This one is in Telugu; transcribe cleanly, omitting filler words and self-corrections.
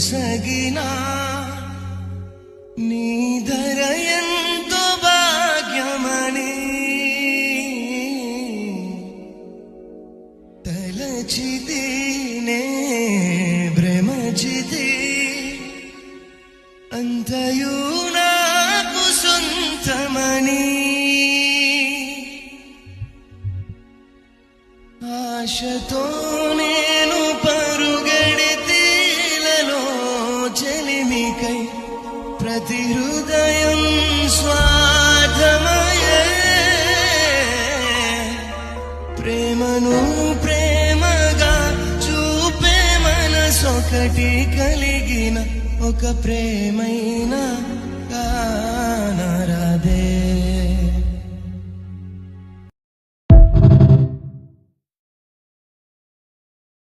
సగినా నీ ధర ఎంతో భాగ్యమని తలచితినే భ్రమచితి అంతయు నాకు సొంతమని ఆశతో నేను పరుగెడితేలలో చెలిమికై ప్రతి హృదయం స్వార్థమయే ప్రేమను ప్రేమగా చూపే మనసొకటి కలిగిన ఒక ప్రేమైన